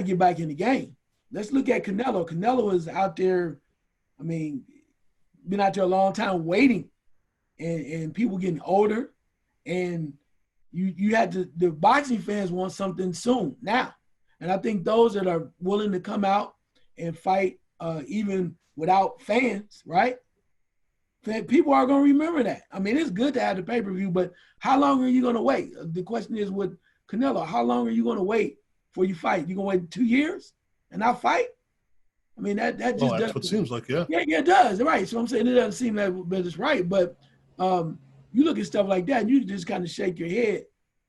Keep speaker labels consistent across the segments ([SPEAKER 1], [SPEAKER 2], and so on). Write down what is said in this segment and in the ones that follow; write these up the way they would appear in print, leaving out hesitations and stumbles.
[SPEAKER 1] get back in the game. Let's look at Canelo. Canelo is out there, I mean, been out there a long time waiting, and people getting older, and you had the boxing fans want something soon now. And I think those that are willing to come out and fight even without fans, right? People are going to remember that. I mean, it's good to have the pay-per-view, but how long are you going to wait? The question is with Canelo, how long are you going to wait before you fight? You going to wait 2 years and not fight? I mean, that just
[SPEAKER 2] doesn't. That's what it seems like, yeah.
[SPEAKER 1] Yeah, it does. Right. So I'm saying it doesn't seem like it's right, but you look at stuff like that and you just kind of shake your head.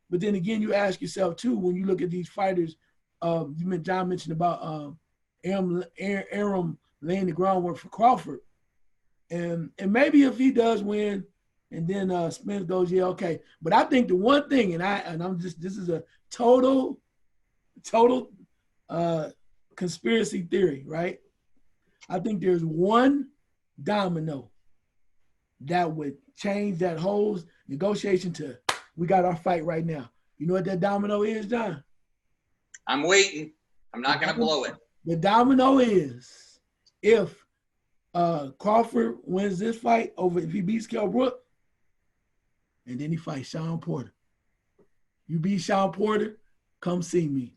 [SPEAKER 1] But then again, you ask yourself too, when you look at these fighters, John mentioned about Arum laying the groundwork for Crawford. And maybe if he does win and then Spence goes, yeah, okay. But I think the one thing, and I'm just, this is a total conspiracy theory, right? I think there's one domino that would change that whole negotiation to, we got our fight right now. You know what that domino is, John?
[SPEAKER 3] I'm waiting. I'm not going to blow it.
[SPEAKER 1] The domino is if Crawford wins this fight over, if he beats Kell Brook, and then he fights Sean Porter. You beat Sean Porter, come see me.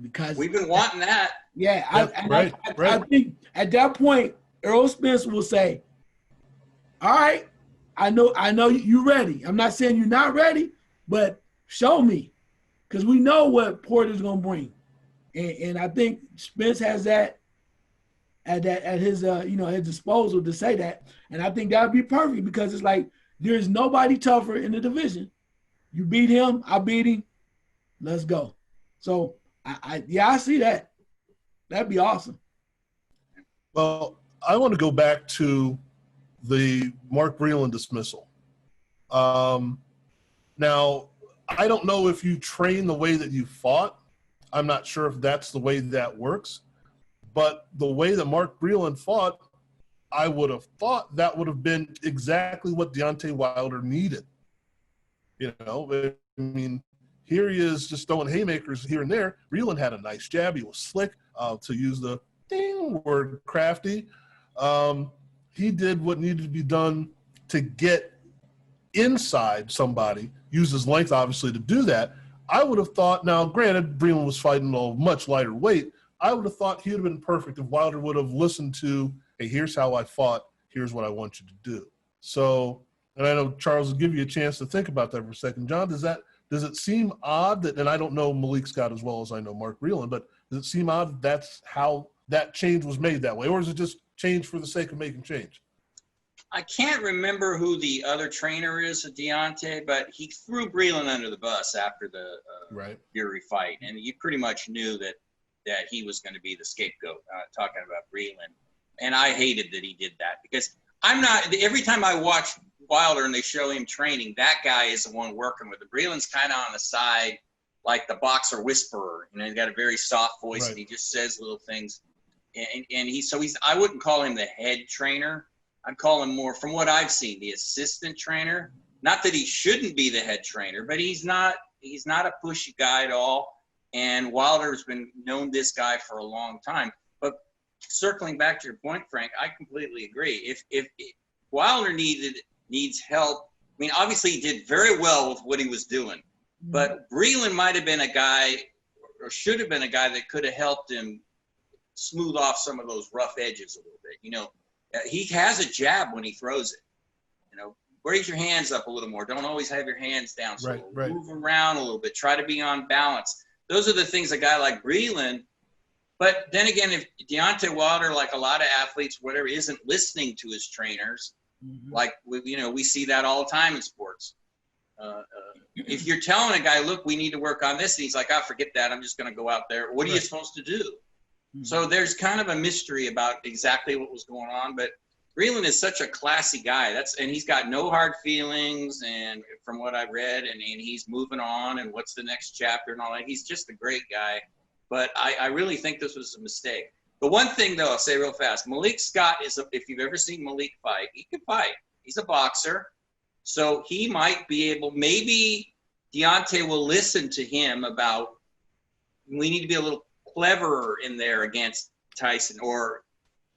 [SPEAKER 1] Because
[SPEAKER 3] we've been wanting that.
[SPEAKER 1] Yeah,
[SPEAKER 2] right.
[SPEAKER 1] I think at that point, Errol Spence will say, all right, I know you're ready. I'm not saying you're not ready, but show me. Because we know what Porter's gonna bring. And I think Spence has that at his his disposal to say that. And I think that would be perfect because it's like there's nobody tougher in the division. You beat him, I beat him, let's go. So I see that. That'd be awesome.
[SPEAKER 2] Well, I want to go back to the Mark Breland dismissal. Now, I don't know if you train the way that you fought. I'm not sure if that's the way that works. But the way that Mark Breland fought, I would have thought that would have been exactly what Deontay Wilder needed. You know, I mean, here he is just throwing haymakers here and there. Breland had a nice jab. He was slick, to use the ding word, crafty. He did what needed to be done to get inside somebody, use his length, obviously, to do that. I would have thought, now, granted, Breland was fighting a much lighter weight. I would have thought he would have been perfect if Wilder would have listened to, hey, here's how I fought. Here's what I want you to do. So, and I know Charles will give you a chance to think about that for a second. John, does it seem odd that, and I don't know Malik Scott as well as I know Mark Breland, but does it seem odd that that's how that change was made that way? Or is it just change for the sake of making change?
[SPEAKER 3] I can't remember who the other trainer is at Deontay, but he threw Breland under the bus after the Fury fight. And you pretty much knew that he was going to be the scapegoat, talking about Breland. And I hated that he did that because every time I watch Wilder and they show him training, that guy is the one working with it. Breland's kind of on the side, like the boxer whisperer. You know, he's got a very soft voice and he just says little things. And I wouldn't call him the head trainer. I'd call him more, from what I've seen, the assistant trainer. Not that he shouldn't be the head trainer, but he's not a pushy guy at all. And Wilder's been known this guy for a long time. But circling back to your point, Frank, I completely agree. If Wilder needs help, I mean, obviously he did very well with what he was doing. But Breland might have been a guy, or should have been a guy, that could have helped him smooth off some of those rough edges a little bit. You know, he has a jab when he throws it. You know, raise your hands up a little more. Don't always have your hands down. So move around a little bit. Try to be on balance. Those are the things a guy like Breland. But then again, if Deontay Wilder, like a lot of athletes, whatever, isn't listening to his trainers, like we see that all the time in sports. If you're telling a guy, look, we need to work on this, and he's like, forget that. I'm just going to go out there. What are you supposed to do? So there's kind of a mystery about exactly what was going on. But Breland is such a classy guy. And he's got no hard feelings, and from what I read, and he's moving on, and what's the next chapter and all that. He's just a great guy. But I really think this was a mistake. The one thing, though, I'll say real fast, Malik Scott if you've ever seen Malik fight, he can fight. He's a boxer. So he might be able, maybe Deontay will listen to him about we need to be a little cleverer in there against Tyson, or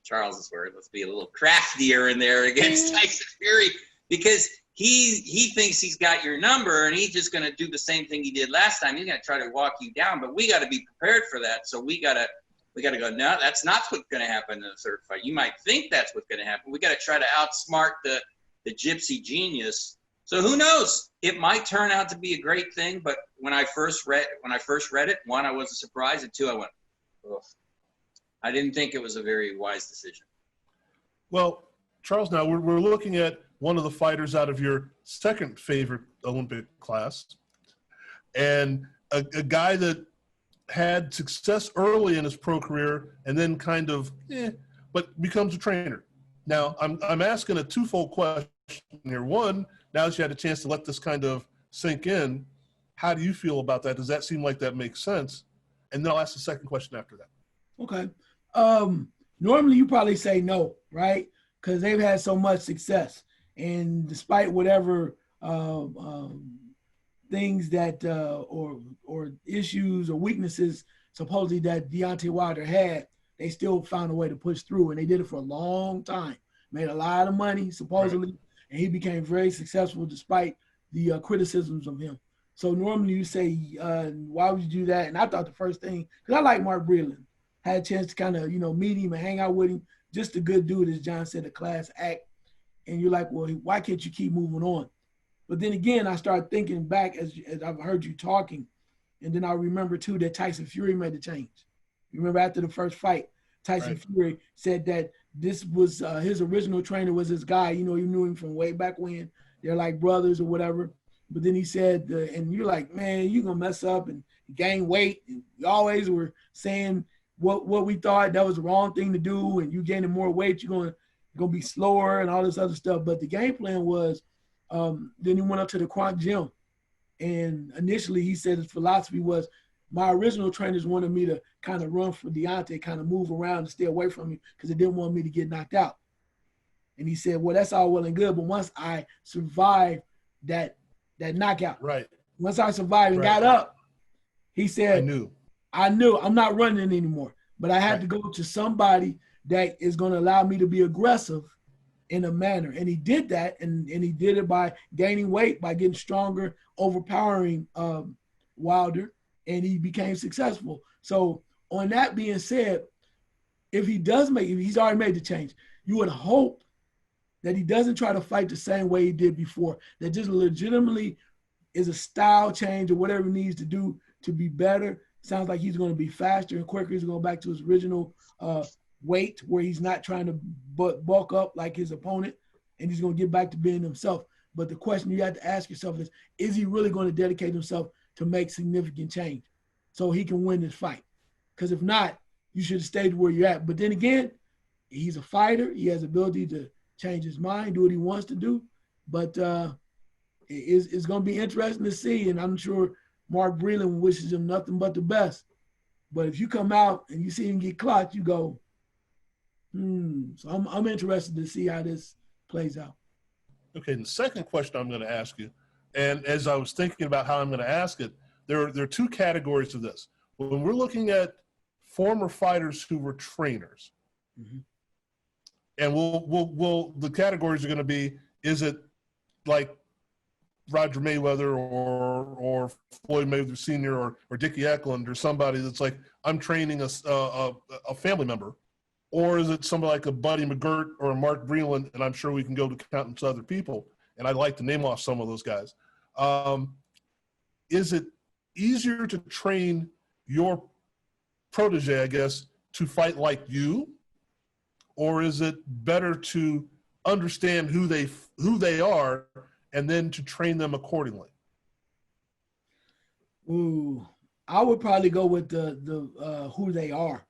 [SPEAKER 3] Charles's word, let's be a little craftier in there against Tyson Fury, because he thinks he's got your number and he's just going to do the same thing he did last time. He's going to try to walk you down, but we got to be prepared for that. So we got to go, no, that's not what's going to happen in the third fight. You might think that's what's going to happen. We got to try to outsmart the gypsy genius. So who knows? It might turn out to be a great thing, but when I first read it, one, I wasn't surprised, and two, I went, ugh. I didn't think it was a very wise decision.
[SPEAKER 2] Well, Charles, now we're looking at one of the fighters out of your second favorite Olympic class, and a guy that had success early in his pro career and then kind of, but becomes a trainer. Now, I'm asking a twofold question here. One, now that you had a chance to let this kind of sink in, how do you feel about that? Does that seem like that makes sense? And then I'll ask the second question after that.
[SPEAKER 1] Okay. Normally you probably say no, right? Because they've had so much success. And despite whatever things that or issues or weaknesses supposedly that Deontay Wilder had, they still found a way to push through, and they did it for a long time. Made a lot of money supposedly, right. And he became very successful despite the criticisms of him. So normally you say, why would you do that? And I thought the first thing, because I like Mark Breland, had a chance to kind of meet him and hang out with him. Just a good dude, as John said, a class act. And you're like, well, why can't you keep moving on? But then again, I started thinking back as I've heard you talking, and then I remember too that Tyson Fury made the change. You remember after the first fight, Tyson Fury said that this was his original trainer was this guy. You knew him from way back when. They're like brothers or whatever. But then he said, and you're like, man, you're gonna mess up and gain weight. And we always were saying what we thought that was the wrong thing to do, and you gaining more weight, you're gonna be slower and all this other stuff. But the game plan was, then he went up to the Kronk gym, and initially he said his philosophy was, my original trainers wanted me to kind of run for Deontay, kind of move around and stay away from him because they didn't want me to get knocked out. And he said, well, that's all well and good, but once I survived that knockout,
[SPEAKER 2] right?
[SPEAKER 1] Once I survived and got up, he said, I knew I'm not running anymore, but I had to go to somebody that is going to allow me to be aggressive in a manner. And he did that, and he did it by gaining weight, by getting stronger, overpowering Wilder, and he became successful. So on that being said, if he's already made the change, you would hope that he doesn't try to fight the same way he did before, that just legitimately is a style change or whatever he needs to do to be better. Sounds like he's going to be faster and quicker. He's going to go back to his original weight where he's not trying to bulk up like his opponent, and he's going to get back to being himself. But the question you have to ask yourself is he really going to dedicate himself to make significant change so he can win this fight? Because if not, you should have stayed where you're at. But then again, he's a fighter. He has the ability to change his mind, do what he wants to do. But it's going to be interesting to see, and I'm sure Mark Breland wishes him nothing but the best. But if you come out and you see him get clocked, you go, So I'm interested to see how this plays out.
[SPEAKER 2] Okay, and the second question I'm going to ask you, and as I was thinking about how I'm going to ask it, there are two categories to this. When we're looking at former fighters who were trainers, and the categories are going to be, is it like Roger Mayweather or Floyd Mayweather Sr. or Dickie Eklund or somebody that's like, I'm training a family member, or is it somebody like a Buddy McGirt or a Mark Breland, and I'm sure we can go to countless other people, and I'd like to name off some of those guys. Is it easier to train your protege, I guess, to fight like you, or is it better to understand who they are and then to train them accordingly?
[SPEAKER 1] Ooh, I would probably go with the who they are,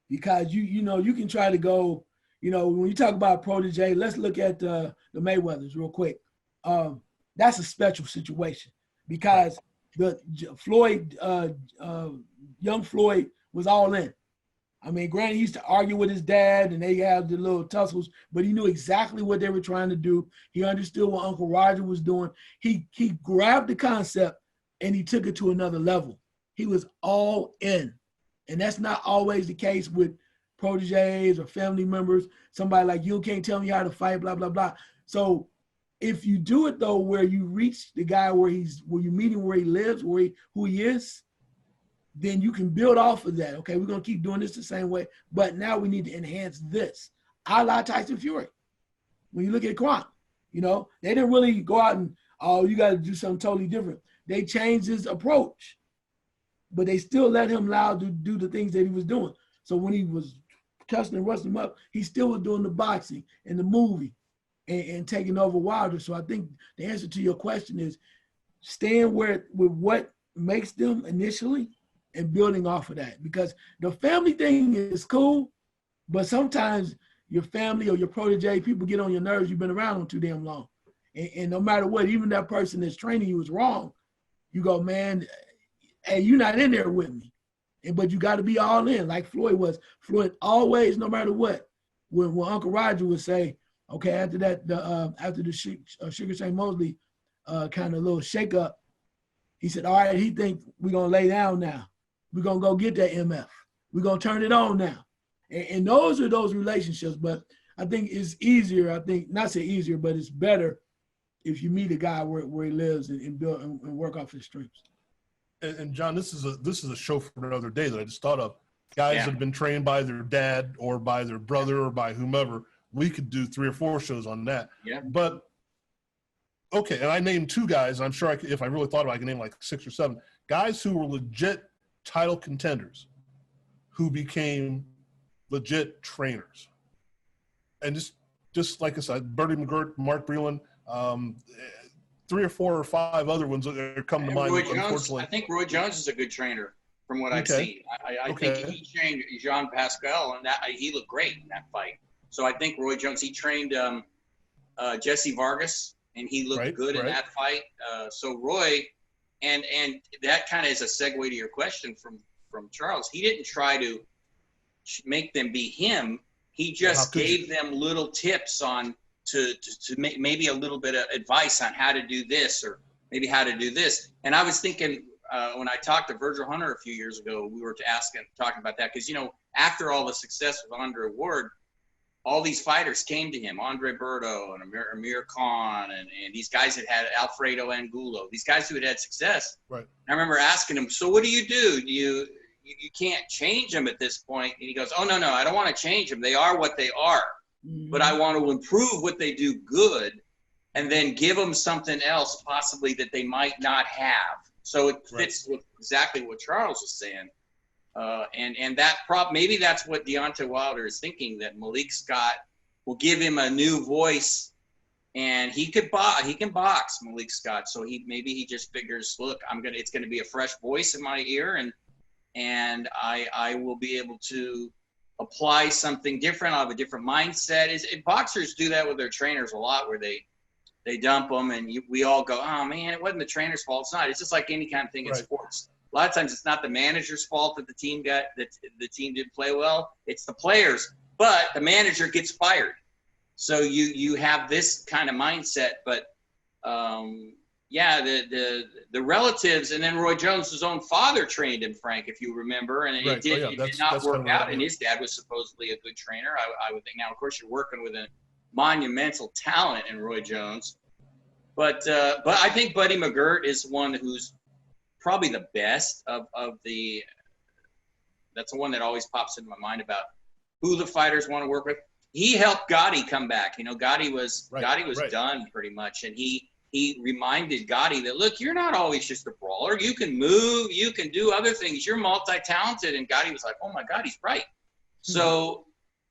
[SPEAKER 1] because you can try to go, when you talk about protege, let's look at the Mayweathers real quick. That's a special situation because young Floyd was all in. I mean, granted, he used to argue with his dad and they had the little tussles, but he knew exactly what they were trying to do. He understood what Uncle Roger was doing. He grabbed the concept and he took it to another level. He was all in. And that's not always the case with proteges or family members. Somebody like you can't tell me how to fight, blah, blah, blah. So if you do it though, where you reach the guy where you meet him where he lives, who he is, then you can build off of that. Okay, we're gonna keep doing this the same way, but now we need to enhance this. A la Tyson Fury. When you look at Kron, they didn't really go out and, oh, you got to do something totally different. They changed his approach, but they still let him allowed to do the things that he was doing. So when he was cussing and rusting him up, he still was doing the boxing and the movie and taking over Wilder. So I think the answer to your question is staying with what makes them initially and building off of that. Because the family thing is cool, but sometimes your family or your protege, people get on your nerves. You've been around them too damn long. And no matter what, even that person that's training you is wrong. You go, man, hey, you're not in there with me. But you got to be all in, like Floyd was. Floyd always, no matter what, when Uncle Roger would say, okay, after that, after the Sugar Shane Mosley kind of little shake up, he said, all right, he think we're going to lay down now. We're going to go get that MF. We're going to turn it on now. And those are those relationships. But I think it's easier, not say easier, but it's better if you meet a guy where he lives and build and work off his strengths.
[SPEAKER 2] And John, this is a show for another day that I just thought of. Guys that have been trained by their dad or by their brother or by whomever. We could do 3 or 4 shows on that.
[SPEAKER 3] Yeah.
[SPEAKER 2] But okay, and I named 2 guys. And I'm sure if I really thought about it, I could name like 6 or 7 guys who were legit title contenders, who became legit trainers. And just like I said, Bertie McGirt, Mark Breland, 3 or 4 or 5 other ones that are coming to mind. Unfortunately,
[SPEAKER 3] I think Roy Jones is a good trainer from what I've seen. I think he trained Jean Pascal, and that he looked great in that fight. So I think Roy Jones, he trained Jesse Vargas, and he looked good in that fight. So Roy, and that kind of is a segue to your question from Charles. He didn't try to make them be him. He just gave them little tips on to make maybe a little bit of advice on how to do this or maybe how to do this. And I was thinking when I talked to Virgil Hunter a few years ago, we were talking about that because, after all the success with Andre Ward, all these fighters came to him, Andre Berto and Amir Khan and these guys that had Alfredo Angulo, these guys who had success.
[SPEAKER 2] Right.
[SPEAKER 3] I remember asking him, so what do? You can't change them at this point. And he goes, oh, no, I don't want to change them. They are what they are. Mm-hmm. But I want to improve what they do good and then give them something else possibly that they might not have. So it fits with exactly what Charles was saying. And that maybe that's what Deontay Wilder is thinking, that Malik Scott will give him a new voice, and he can box Malik Scott. So he just figures, look, it's gonna be a fresh voice in my ear, and I will be able to apply something different. I'll have a different mindset. Boxers do that with their trainers a lot, where they dump them, and we all go, oh man, it wasn't the trainer's fault. It's not. It's just like any kind of thing in sports. A lot of times it's not the manager's fault that the team didn't play well. It's the players, but the manager gets fired. So you have this kind of mindset, but the relatives, and then Roy Jones' own father trained him, Frank, if you remember, and it did not work out. And his dad was supposedly a good trainer, I would think. Now, of course, you're working with a monumental talent in Roy Jones, but I think Buddy McGirt is one who's probably the best of the. That's the one that always pops into my mind about who the fighters want to work with. He helped Gotti come back. Gotti was done pretty much, and he reminded Gotti that, look, you're not always just a brawler. You can move, you can do other things. You're multi-talented. And Gotti was like, oh my God, he's right. Mm-hmm. So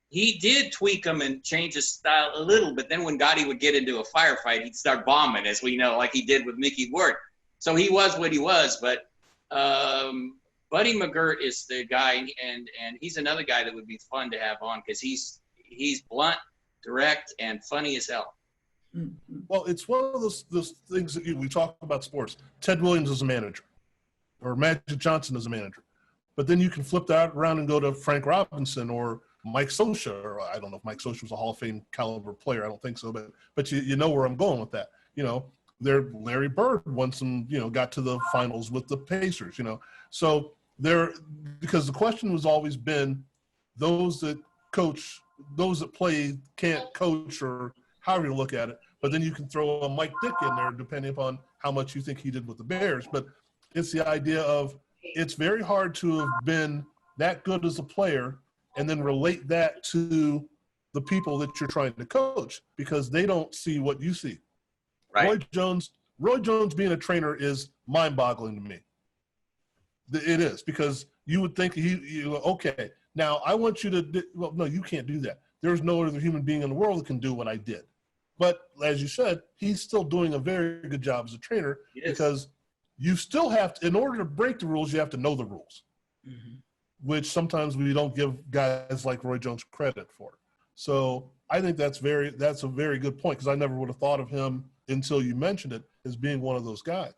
[SPEAKER 3] he did tweak him and change his style a little, but then when Gotti would get into a firefight, he'd start bombing, as we know, like he did with Mickey Ward. So he was what he was, but Buddy McGirt is the guy, and he's another guy that would be fun to have on because he's blunt, direct, and funny as hell.
[SPEAKER 2] Well, it's one of those things that we talk about sports. Ted Williams is a manager, or Magic Johnson is a manager. But then you can flip that around and go to Frank Robinson or Mike Scioscia, or I don't know if Mike Scioscia was a Hall of Fame caliber player. I don't think so, but you know where I'm going with that. Larry Bird won some, got to the finals with the Pacers, So because the question has always been those that play can't coach, or however you look at it. But then you can throw a Mike Dick in there depending upon how much you think he did with the Bears. But it's the idea of it's very hard to have been that good as a player and then relate that to the people that you're trying to coach, because they don't see what you see. Right. Roy Jones being a trainer is mind-boggling to me. It is, because you would think okay, now I want you to well, no, you can't do that. There's no other human being in the world that can do what I did. But as you said, he's still doing a very good job as a trainer, because you still have to, in order to break the rules, you have to know the rules, which sometimes we don't give guys like Roy Jones credit for. So I think that's a very good point, because I never would have thought of him until you mentioned it as being one of those guys.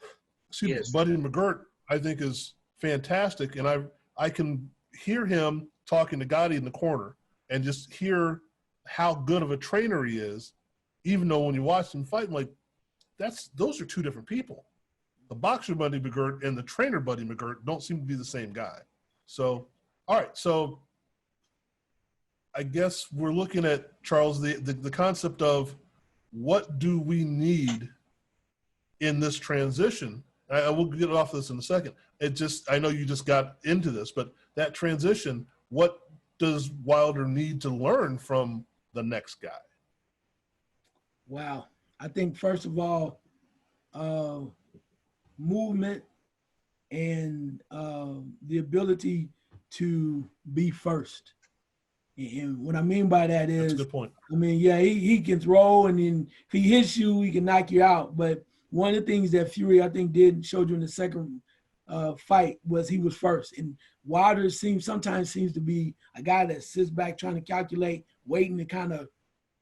[SPEAKER 2] Buddy McGirt, I think, is fantastic, and I can hear him talking to Gotti in the corner and just hear how good of a trainer he is, even though when you watch him fight, I'm like, those are two different people. The boxer Buddy McGirt and the trainer Buddy McGirt don't seem to be the same guy. So, all right, so I guess we're looking at, Charles, the concept of what do we need in this transition. I will get off this in a second. I know you just got into this, but that transition, what does Wilder need to learn from the next guy?
[SPEAKER 1] Wow. I think, first of all, movement and the ability to be first. And what I mean by that is,
[SPEAKER 2] that's a good point.
[SPEAKER 1] I mean, yeah, he can throw, and then if he hits you, he can knock you out. But one of the things that Fury, I think, showed you in the second fight was he was first. And Wilder sometimes seems to be a guy that sits back trying to calculate, waiting to kind of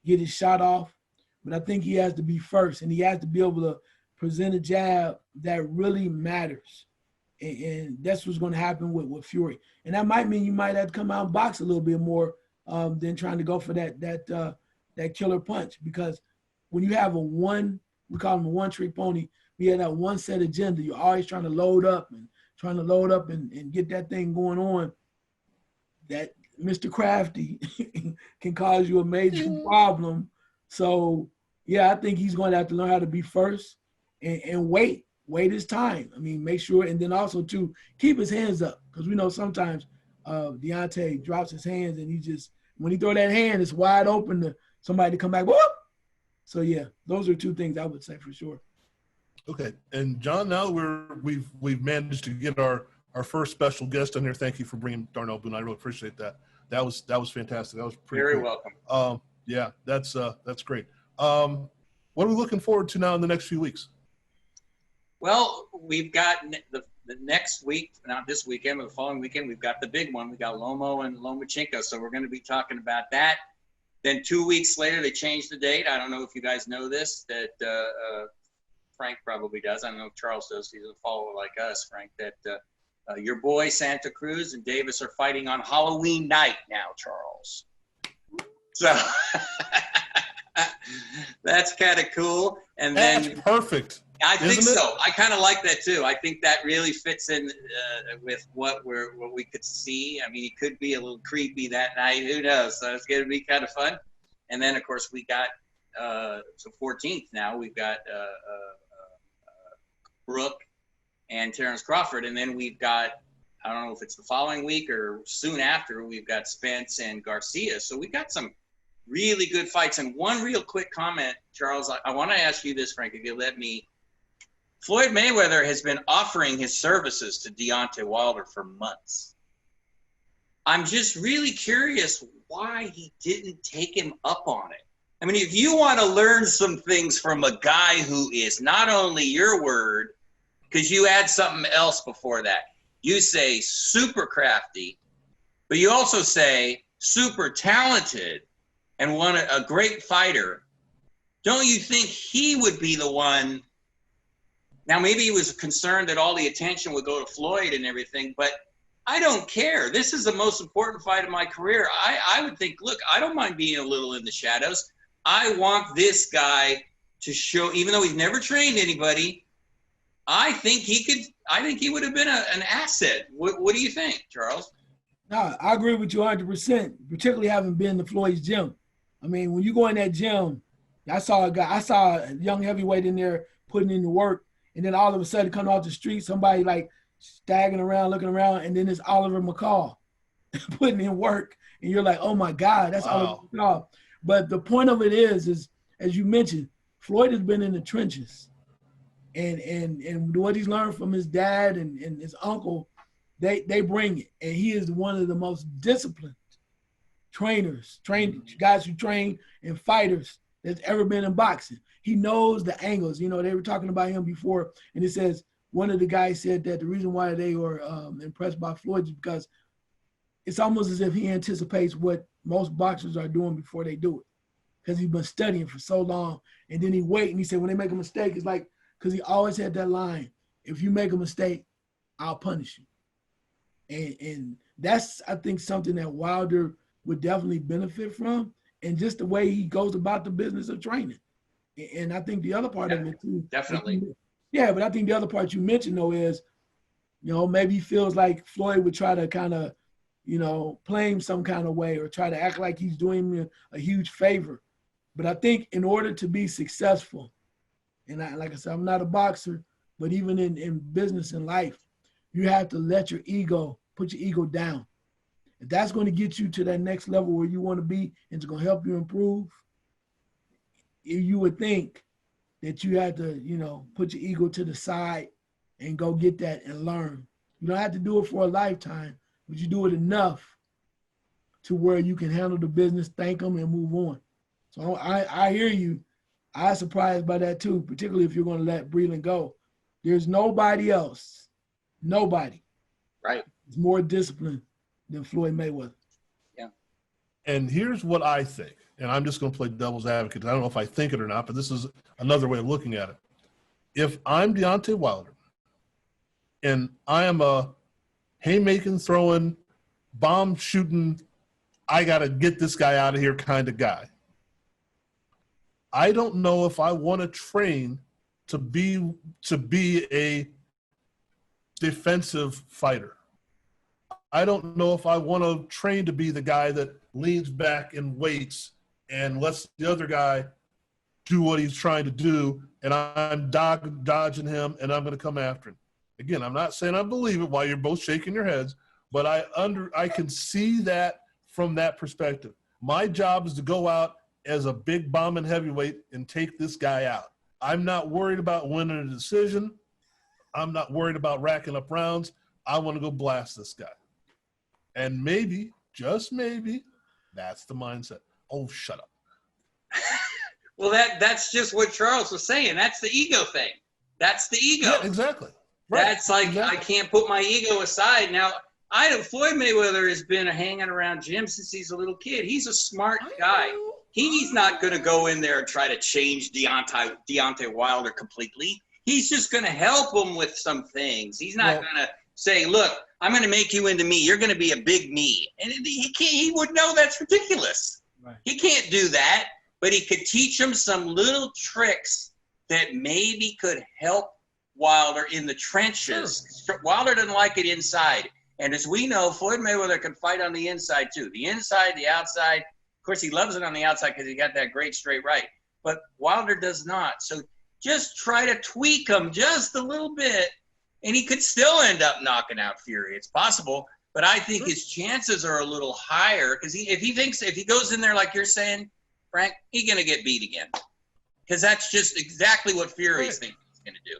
[SPEAKER 1] get his shot off. But I think he has to be first, and he has to be able to present a jab that really matters. And that's what's going to happen with Fury. And that might mean you might have to come out and box a little bit more than trying to go for that killer punch. Because when you have we call him a one-trick pony, we have that one set agenda. You're always trying to load up and get that thing going on. That Mr. Crafty can cause you a major problem. So, yeah, I think he's going to have to learn how to be first and wait his time. I mean, make sure, and then also, too, keep his hands up, because we know sometimes Deontay drops his hands, and when he throw that hand, it's wide open to somebody to come back. Whoop! So, yeah, those are two things I would say for sure.
[SPEAKER 2] Okay, and John, now we've managed to get our first special guest in here. Thank you for bringing Darnell Boone. I really appreciate that. That was fantastic. That was pretty
[SPEAKER 3] very
[SPEAKER 2] cool.
[SPEAKER 3] Welcome.
[SPEAKER 2] Yeah, that's great. What are we looking forward to now in the next few weeks?
[SPEAKER 3] Well, we've got the next week, not this weekend, but the following weekend, we've got the big one. We got Lomo and Lomachenko, so we're going to be talking about that. Then 2 weeks later, they changed the date. I don't know if you guys know this, that Frank probably does. I don't know if Charles does. He's a follower like us, Frank, that your boy Santa Cruz and Davis are fighting on Halloween night now, Charles. So that's kind of cool. And
[SPEAKER 2] that's
[SPEAKER 3] then
[SPEAKER 2] perfect.
[SPEAKER 3] I think so. I kind of like that too. I think that really fits in with what we could see. I mean, he could be a little creepy that night. Who knows? So it's going to be kind of fun. And then, of course, we got so 14th now. We've got Brooke and Terrence Crawford, and then we've got, I don't know if it's the following week or soon after, we've got Spence and Garcia. So we've got some really good fights. And one real quick comment, Charles, I want to ask you this, Frank, if you let me. Floyd Mayweather has been offering his services to Deontay Wilder for months. I'm just really curious why he didn't take him up on it. I mean, if you want to learn some things from a guy who is not only your word, because you add something else before that. You say super crafty, but you also say super talented and a great fighter. Don't you think he would be the one? Now, maybe he was concerned that all the attention would go to Floyd and everything, but I don't care. This is the most important fight of my career. I would think, look, I don't mind being a little in the shadows. I want this guy to show, even though he's never trained anybody, I think he would have been an asset. What do you think, Charles?
[SPEAKER 1] No, I agree with you 100%, particularly having been to Floyd's gym. I mean, when you go in that gym, I saw a young heavyweight in there putting in the work, and then all of a sudden coming off the street, somebody like staggering around, looking around, and then it's Oliver McCall putting in work, and you're like, oh my God, that's Oliver McCall. But the point of it is as you mentioned, Floyd has been in the trenches, and what he's learned from his dad and his uncle, they bring it, and he is one of the most disciplined guys who train and fighters that's ever been in boxing. He knows the angles. You know, they were talking about him before, and it says one of the guys said that the reason why they were impressed by Floyd is because it's almost as if he anticipates what most boxers are doing before they do it, because he's been studying for so long. And then he wait, and he said when they make a mistake, it's like, because he always had that line, if you make a mistake, I'll punish you. And that's, I think, something that Wilder would definitely benefit from, and just the way he goes about the business of training. And I think the other part of it too.
[SPEAKER 3] Definitely.
[SPEAKER 1] Yeah, but I think the other part you mentioned though is, you know, maybe he feels like Floyd would try to kind of, you know, play him some kind of way or try to act like he's doing him a huge favor. But I think in order to be successful, and like I said, I'm not a boxer, but even in business and life, you have to let your ego, put your ego down. If that's going to get you to that next level where you want to be and it's going to help you improve, you would think that you had to, you know, put your ego to the side and go get that and learn. You don't have to do it for a lifetime, but you do it enough to where you can handle the business, thank them, and move on. So I hear you. I'm surprised by that too, particularly if you're going to let Breland go. There's nobody else, nobody,
[SPEAKER 3] right,
[SPEAKER 1] is more disciplined than Floyd Mayweather.
[SPEAKER 3] Yeah.
[SPEAKER 2] And here's what I think, and I'm just going to play devil's advocate. I don't know if I think it or not, but this is another way of looking at it. If I'm Deontay Wilder and I am a haymaking, throwing, bomb shooting, I got to get this guy out of here kind of guy, I don't know if I want to train to be a defensive fighter. I don't know if I want to train to be the guy that leans back and waits and lets the other guy do what he's trying to do, and I'm dodging him, and I'm going to come after him. Again, I'm not saying I believe it while you're both shaking your heads, but I can see that from that perspective. My job is to go out as a big bombing heavyweight and take this guy out. I'm not worried about winning a decision. I'm not worried about racking up rounds. I want to go blast this guy. And maybe, just maybe, that's the mindset. Oh, shut up.
[SPEAKER 3] Well, that's just what Charles was saying. That's the ego thing. That's the ego.
[SPEAKER 2] Yeah, exactly. Right.
[SPEAKER 3] That's like, exactly. I can't put my ego aside. Now, Floyd Mayweather has been hanging around gyms since he's a little kid. He's a smart guy. He's not going to go in there and try to change Deontay Wilder completely. He's just going to help him with some things. He's not going to say, look, I'm going to make you into me. You're going to be a big me. And he would know that's ridiculous. Right. He can't do that, but he could teach him some little tricks that maybe could help Wilder in the trenches. Sure. Wilder doesn't like it inside. And as we know, Floyd Mayweather can fight on the inside too. The inside, the outside. Of course, he loves it on the outside because he got that great straight right. But Wilder does not. So just try to tweak him just a little bit, and he could still end up knocking out Fury. It's possible, but I think his chances are a little higher because if he goes in there like you're saying, Frank, he's going to get beat again because that's just exactly what Fury's thinking he's going to do.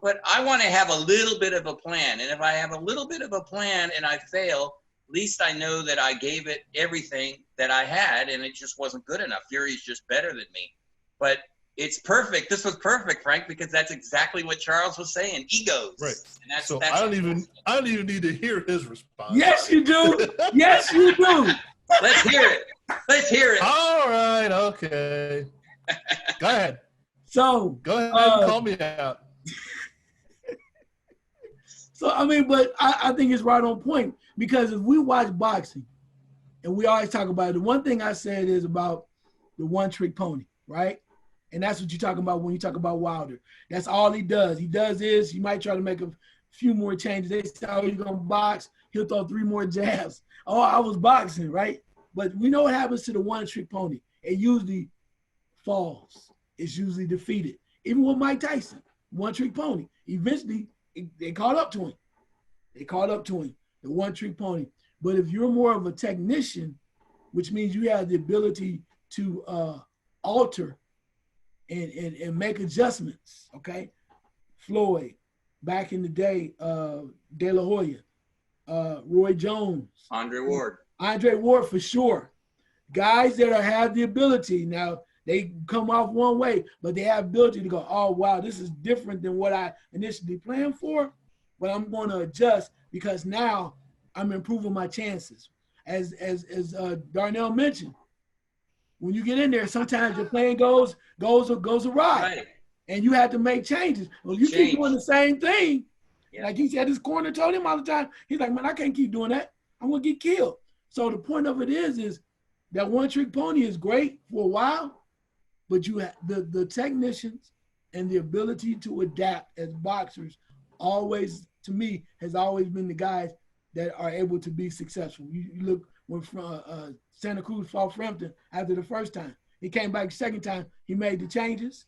[SPEAKER 3] But I want to have a little bit of a plan, and if I have a little bit of a plan and I fail, at least I know that I gave it everything that I had, and it just wasn't good enough. Fury's just better than me. But it's perfect. This was perfect, Frank, because that's exactly what Charles was saying. Egos. Right. And
[SPEAKER 2] so I don't even need to hear his response.
[SPEAKER 1] Yes, you do. Yes, you do.
[SPEAKER 3] Let's hear it. Let's hear it.
[SPEAKER 2] All right. Okay. Go ahead.
[SPEAKER 1] So
[SPEAKER 2] go ahead and call me out.
[SPEAKER 1] So I mean, but I think it's right on point because if we watch boxing, and we always talk about it, the one thing I said is about the one-trick pony, right? And that's what you're talking about when you talk about Wilder. That's all he does. He does is he might try to make a few more changes. They say, oh, you're going to box. He'll throw 3 more jabs. Oh, I was boxing, right? But we know what happens to the one-trick pony. It usually falls. It's usually defeated. Even with Mike Tyson, one-trick pony. Eventually, they caught up to him. They caught up to him, the one-trick pony. But if you're more of a technician, which means you have the ability to alter and make adjustments, okay? Floyd, back in the day, De La Hoya, Roy Jones.
[SPEAKER 3] Andre Ward.
[SPEAKER 1] Andre Ward for sure. Guys that have the ability. Now, they come off one way, but they have ability to go, oh, wow, this is different than what I initially planned for, but I'm going to adjust because now I'm improving my chances. As Darnell mentioned, when you get in there, sometimes your plan goes awry,
[SPEAKER 3] Right.
[SPEAKER 1] and you have to make changes. Well, you keep doing the same thing. Yeah. Like he said, his corner told him all the time. He's like, man, I can't keep doing that. I'm gonna get killed. So the point of it is that one-trick pony is great for a while, but you have the technicians and the ability to adapt as boxers always, to me, has always been the guys that are able to be successful. You look when Santa Cruz fought Frampton after the first time. He came back the second time. He made the changes,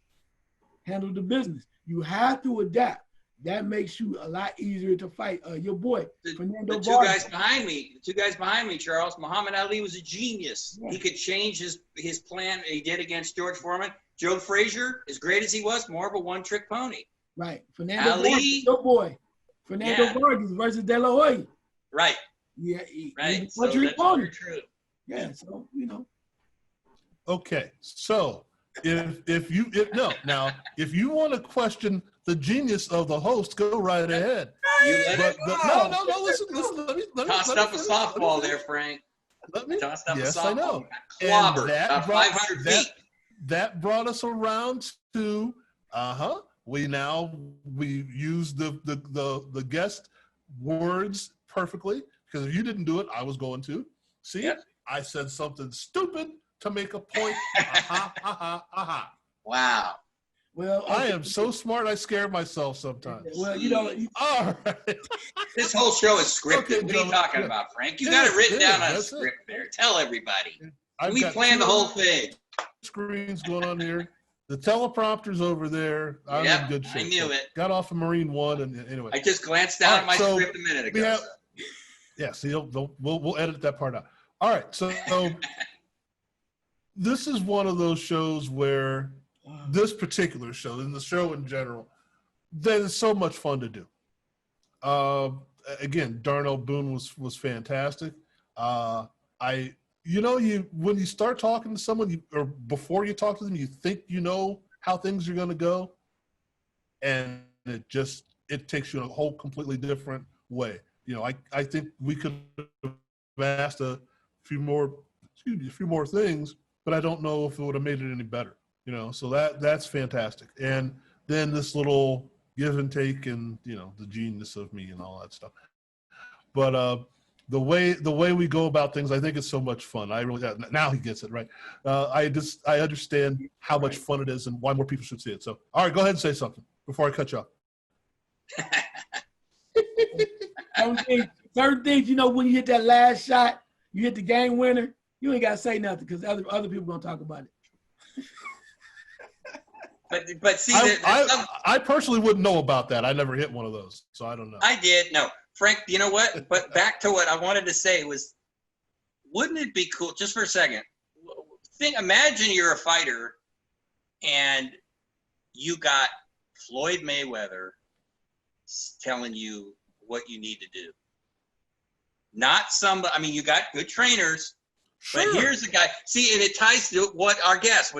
[SPEAKER 1] handled the business. You have to adapt. That makes you a lot easier to fight. Your boy, Fernando
[SPEAKER 3] the two guys behind me, Charles. Muhammad Ali was a genius. Yeah. He could change his plan. He did against George Foreman. Joe Frazier, as great as he was, more of a one-trick pony.
[SPEAKER 1] Right. Fernando Ali, your boy. Fernando Vargas versus De La Hoya.
[SPEAKER 3] Right.
[SPEAKER 1] Yeah.
[SPEAKER 3] Right. So that's very true.
[SPEAKER 1] Yeah. So
[SPEAKER 2] Okay. So if you want to question the genius of the host, go right ahead. No. Listen. Let me
[SPEAKER 3] tossed up a softball there, Frank. Tossed up a softball.
[SPEAKER 2] I know.
[SPEAKER 3] Clobber, about 500 feet.
[SPEAKER 2] That brought us around to we use the guest words perfectly, because if you didn't do it, I was going to. See, yep. I said something stupid to make a point.
[SPEAKER 3] Wow.
[SPEAKER 1] Well, okay.
[SPEAKER 2] I am so smart, I scare myself sometimes.
[SPEAKER 1] Well,
[SPEAKER 2] all right.
[SPEAKER 3] This whole show is scripted. Okay, what are you talking about, Frank? You got it written down on a script there. Tell everybody. We planned the whole thing.
[SPEAKER 2] Screens going on here. The teleprompter's over there. I'm in good shape.
[SPEAKER 3] I knew it.
[SPEAKER 2] Got off of Marine One, and anyway.
[SPEAKER 3] I just glanced down at my script a minute ago.
[SPEAKER 2] See, we'll edit that part out. All right, so this is one of those shows where this particular show, and the show in general, that is so much fun to do. Again, Darnell Boone was fantastic. When you start talking to someone, or before you talk to them, you think you know how things are going to go, and it takes you in a whole completely different way. I think we could have asked a few more things, but I don't know if it would have made it any better. So that's fantastic. And then this little give and take, and the genius of me and all that stuff. But the way we go about things, I think it's so much fun. Now he gets it right. I understand how much fun it is and why more people should see it. So, all right, go ahead and say something before I cut you off.
[SPEAKER 1] Certain things, when you hit that last shot, you hit the game winner, you ain't got to say nothing because other people going to talk about it.
[SPEAKER 3] But see,
[SPEAKER 2] I personally wouldn't know about that. I never hit one of those, so I don't know.
[SPEAKER 3] I did. No, Frank, you know what? But back to what I wanted to say was, wouldn't it be cool, just for a second, imagine you're a fighter and you got Floyd Mayweather telling you what you need to do. Not somebody, you got good trainers, sure. But here's the guy. See, and it ties to what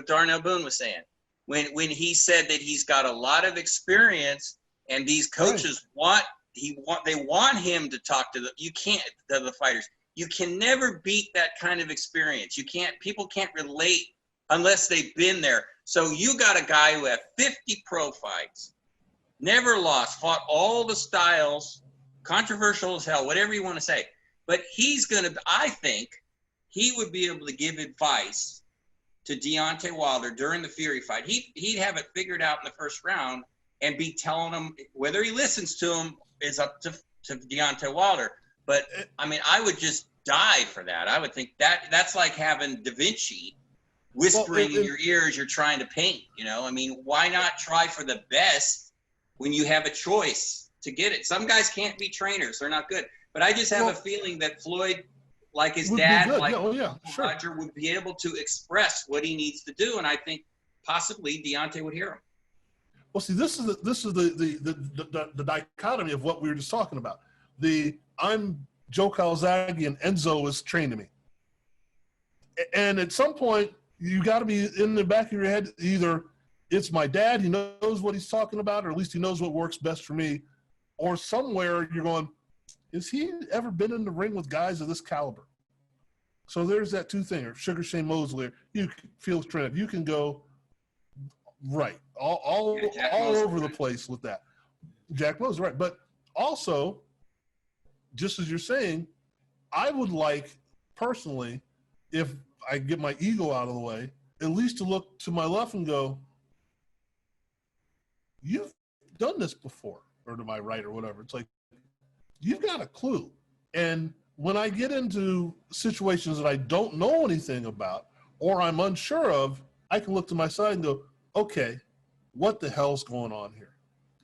[SPEAKER 3] Darnell Boone was saying. When he said that he's got a lot of experience and these coaches want him to talk to the fighters. You can never beat that kind of experience. People can't relate unless they've been there. So you got a guy who had 50 pro fights, never lost, fought all the styles, controversial as hell, whatever you want to say. But I think he would be able to give advice to Deontay Wilder during the Fury fight, he'd have it figured out in the first round and be telling him whether he listens to him is up to Deontay Wilder. But I mean, I would just die for that. I would think that's like having Da Vinci whispering in your ear as you're trying to paint. You know, I mean, why not try for the best when you have a choice to get it? Some guys can't be trainers; they're not good. But I just have a feeling that Floyd, like his dad, like Roger, would be able to express what he needs to do, and I think possibly Deontay would hear him.
[SPEAKER 2] Well, see, this is the dichotomy of what we were just talking about. I'm Joe Calzaghe and Enzo is training me, and at some point you got to be in the back of your head. Either it's my dad, he knows what he's talking about, or at least he knows what works best for me, or somewhere you're going, has he ever been in the ring with guys of this caliber? So there's that two thing. Or Sugar Shane Mosley, you feel Trent, you can go right all over the place with that. Jack Mosley, right? But also, just as you're saying, I would like personally, if I get my ego out of the way, at least to look to my left and go, you've done this before, or to my right or whatever. It's like, you've got a clue. And when I get into situations that I don't know anything about or I'm unsure of, I can look to my side and go, okay, what the hell's going on here?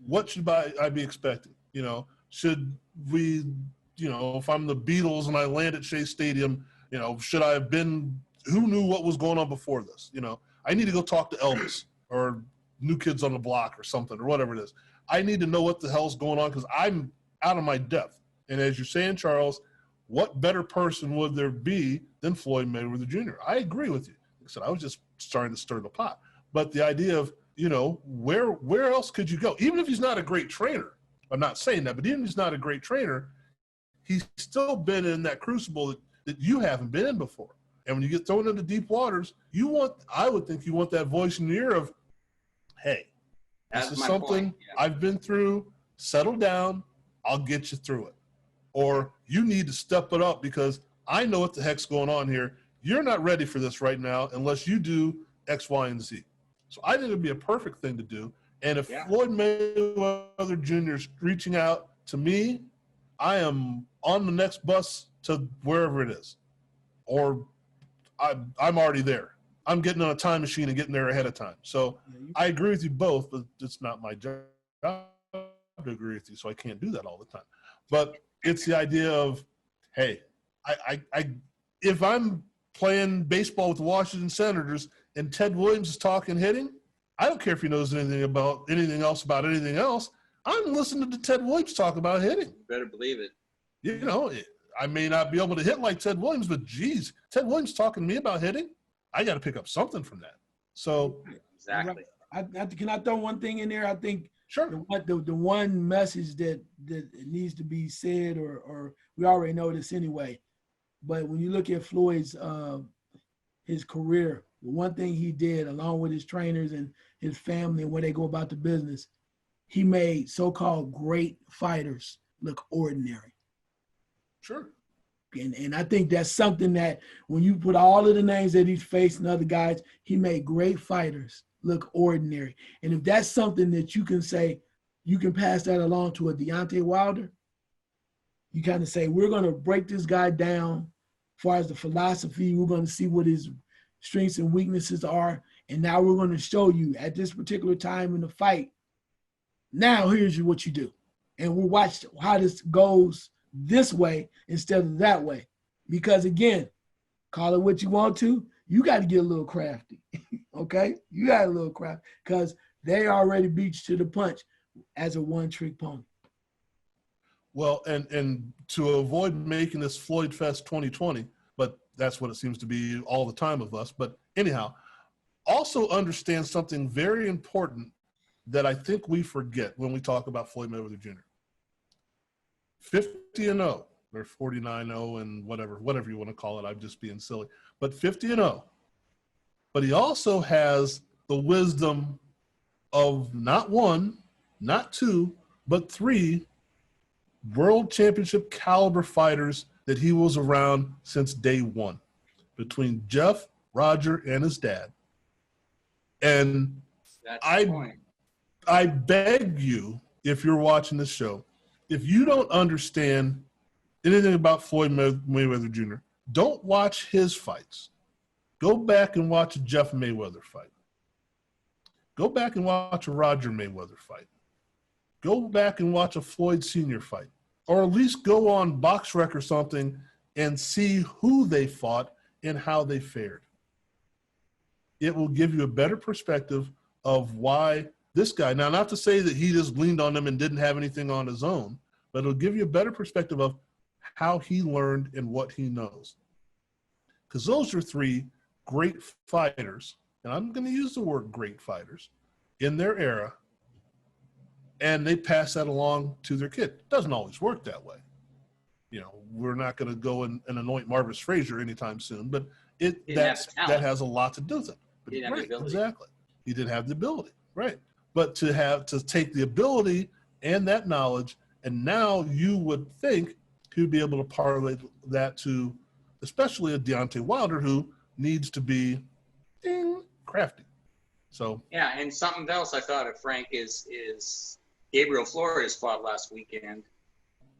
[SPEAKER 2] What should I be expecting? You know, should we, you know, if I'm the Beatles and I land at Shea Stadium, you know, should I have been, who knew what was going on before this? You know, I need to go talk to Elvis or New Kids on the Block or something or whatever it is. I need to know what the hell's going on because I'm out of my depth. And as you're saying, Charles, what better person would there be than Floyd Mayweather Jr.? I agree with you. Like I said, I was just starting to stir the pot. But the idea of, you know, where else could you go? Even if he's not a great trainer, I'm not saying that, but even if he's not a great trainer, he's still been in that crucible that you haven't been in before. And when you get thrown into deep waters, I would think you want that voice in the ear of, hey, this is something I've been through, settle down, I'll get you through it. Or you need to step it up because I know what the heck's going on here. You're not ready for this right now unless you do X, Y, and Z. So I think it'd be a perfect thing to do. And if Floyd Mayweather Jr. is reaching out to me, I am on the next bus to wherever it is. Or I'm already there. I'm getting on a time machine and getting there ahead of time. So I agree with you both, but it's not my job to agree with you, so I can't do that all the time. But it's the idea of, hey, if I'm playing baseball with the Washington Senators and Ted Williams is talking hitting, I don't care if he knows anything else about anything else. I'm listening to Ted Williams talk about hitting.
[SPEAKER 3] You better believe it.
[SPEAKER 2] You know, I may not be able to hit like Ted Williams, but geez, Ted Williams talking to me about hitting, I got to pick up something from that. So
[SPEAKER 3] exactly.
[SPEAKER 1] Can I throw one thing in there? I think
[SPEAKER 2] sure.
[SPEAKER 1] The one message that needs to be said, or we already know this anyway, but when you look at Floyd's his career, the one thing he did, along with his trainers and his family and where they go about the business, he made so-called great fighters look ordinary.
[SPEAKER 2] Sure.
[SPEAKER 1] And I think that's something that when you put all of the names that he's faced and other guys, he made great fighters look ordinary. And if that's something that you can say, you can pass that along to a Deontay Wilder, you kind of say, we're going to break this guy down as far as the philosophy. We're going to see what his strengths and weaknesses are. And now we're going to show you at this particular time in the fight, now here's what you do. And we'll watch how this goes this way instead of that way. Because again, call it what you want to, you got to get a little crafty. Okay? You got a little crafty because they already beat you to the punch as a one-trick pony.
[SPEAKER 2] Well, and to avoid making this Floyd Fest 2020, but that's what it seems to be all the time of us. But anyhow, also understand something very important that I think we forget when we talk about Floyd Mayweather Jr. 50-0, or 49-0 and whatever you want to call it. I'm just being silly. But 50-0. But he also has the wisdom of not one, not two, but three world championship caliber fighters that he was around since day one, between Jeff, Roger, and his dad. And
[SPEAKER 3] That's the point.
[SPEAKER 2] I beg you, if you're watching this show, if you don't understand anything about Floyd Mayweather Jr., don't watch his fights. Go back and watch a Jeff Mayweather fight. Go back and watch a Roger Mayweather fight. Go back and watch a Floyd Sr. fight. Or at least go on BoxRec or something and see who they fought and how they fared. It will give you a better perspective of why this guy, now not to say that he just leaned on them and didn't have anything on his own, but it'll give you a better perspective of how he learned and what he knows. Because those are three great fighters, and I'm going to use the word great fighters, in their era, and they pass that along to their kid. It doesn't always work that way. You know, we're not going to go and anoint Marvis Frazier anytime soon, but that has a lot to do with it. But,
[SPEAKER 3] he didn't have the ability.
[SPEAKER 2] Exactly. He didn't have the ability, right? But to take the ability and that knowledge, and now you would think he would be able to parlay that to, especially a Deontay Wilder who needs to be crafty. So
[SPEAKER 3] yeah, and something else I thought of, Frank, is Gabriel Flores fought last weekend,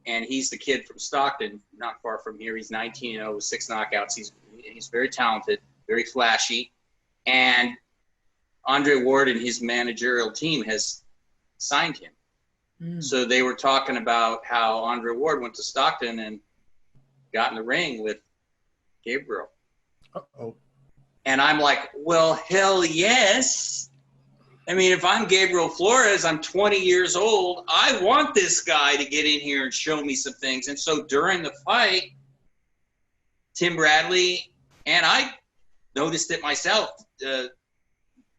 [SPEAKER 3] and he's the kid from Stockton, not far from here. He's 19-0 with 6 knockouts. He's very talented, very flashy, and Andre Ward and his managerial team has signed him. So they were talking about how Andre Ward went to Stockton and got in the ring with Gabriel.
[SPEAKER 2] Uh-oh.
[SPEAKER 3] And I'm like, well, hell yes. I mean, if I'm Gabriel Flores, I'm 20 years old. I want this guy to get in here and show me some things. And so during the fight, Tim Bradley, and I noticed it myself,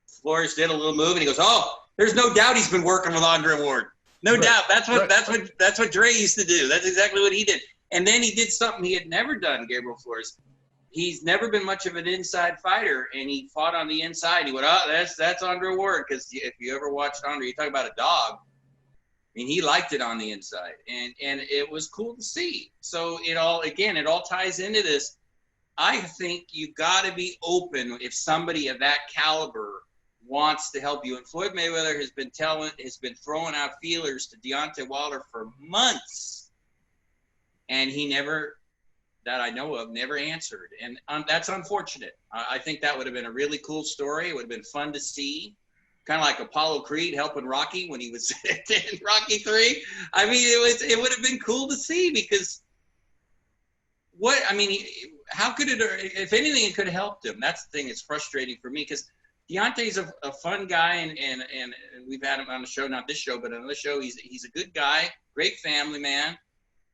[SPEAKER 3] Flores did a little move, and he goes, oh, there's no doubt he's been working with Andre Ward. No doubt. That's what Dre used to do. That's exactly what he did. And then he did something he had never done, Gabriel Flores. He's never been much of an inside fighter, and he fought on the inside. He went, oh, that's Andre Ward, because if you ever watched Andre, you talk about a dog. I mean, he liked it on the inside, and it was cool to see. So it all ties into this. I think you got to be open if somebody of that caliber wants to help you. And Floyd Mayweather has been throwing out feelers to Deontay Wilder for months, and he never, that I know of, never answered. And that's unfortunate. I think that would have been a really cool story. It would have been fun to see. Kind of like Apollo Creed helping Rocky when he was in Rocky 3. I mean, it would have been cool to see, because how could it, if anything, it could have helped him. That's the thing that's frustrating for me, because Deontay's a fun guy, and we've had him on the show, not this show, but on the show. He's a good guy, great family man.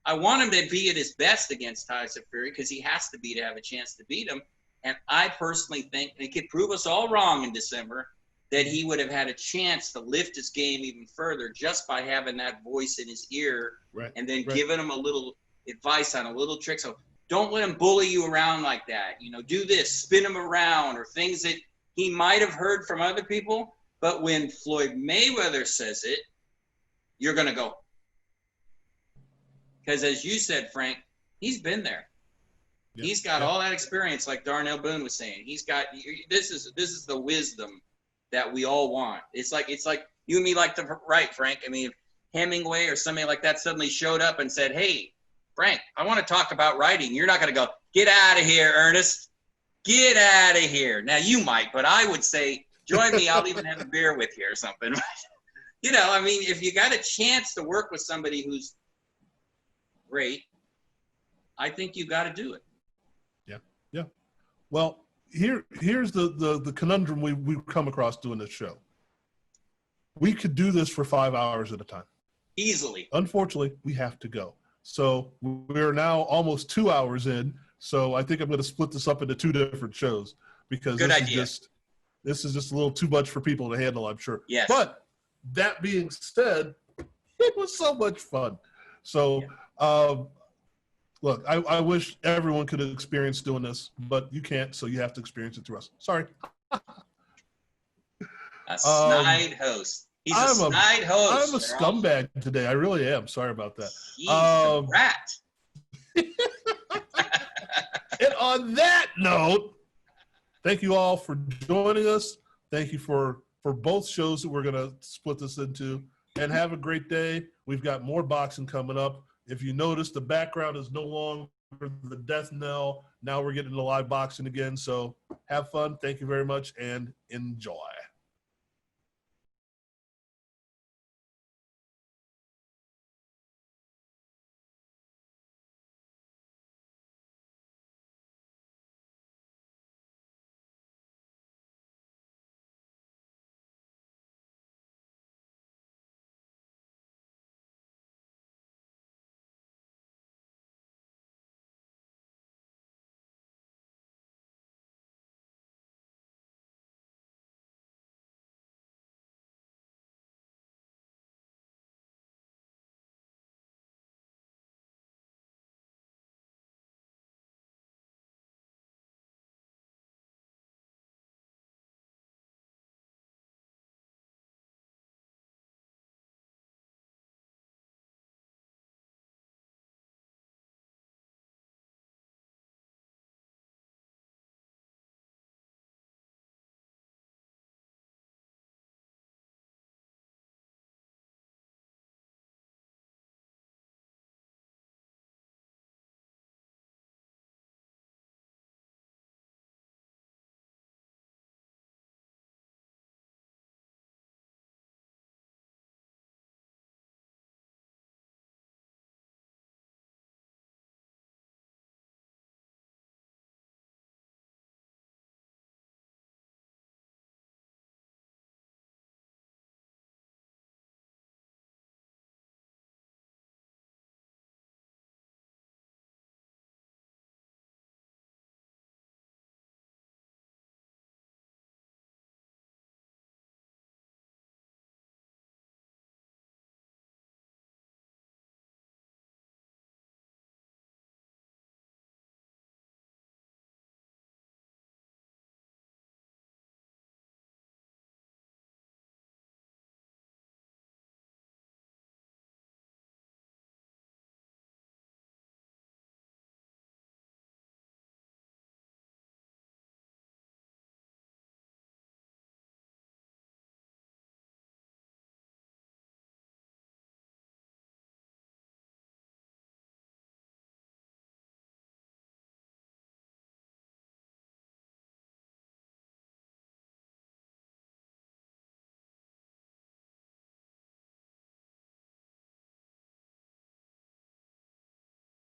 [SPEAKER 3] I want him to be at his best against Tyson Fury, because he has to be to have a chance to beat him. And I personally think, and it could prove us all wrong in December, that he would have had a chance to lift his game even further just by having that voice in his ear, and then giving him a little advice on a little trick. So don't let him bully you around like that. You know, do this, spin him around, or things that he might have heard from other people. But when Floyd Mayweather says it, you're going to go. Because as you said, Frank, he's been there. Yep. He's got all that experience, like Darnell Boone was saying. He's got, this is the wisdom that we all want. It's like you and me like to write, Frank. I mean, if Hemingway or somebody like that suddenly showed up and said, hey, Frank, I want to talk about writing. You're not going to go, get out of here, Ernest. Get out of here. Now, you might, but I would say, join me. I'll even have a beer with you or something. You know, I mean, if you got a chance to work with somebody who's great, I think you got to do it.
[SPEAKER 2] Yeah. Well, here's the conundrum we've come across doing this show. We could do this for 5 hours at a time.
[SPEAKER 3] Easily.
[SPEAKER 2] Unfortunately, we have to go. So we're now almost 2 hours in. So I think I'm going to split this up into 2 different shows, because this is just a little too much for people to handle, I'm sure.
[SPEAKER 3] Yes.
[SPEAKER 2] But that being said, it was so much fun. So, look, I wish everyone could have experienced doing this, but you can't, so you have to experience it through us. Sorry.
[SPEAKER 3] A snide host. He's a snide host.
[SPEAKER 2] I'm a scumbag today. I really am. Sorry about that.
[SPEAKER 3] He's a rat.
[SPEAKER 2] And on that note, thank you all for joining us. Thank you for both shows that we're going to split this into. And have a great day. We've got more boxing coming up. If you notice, the background is no longer the death knell. Now we're getting into live boxing again. So have fun. Thank you very much and enjoy.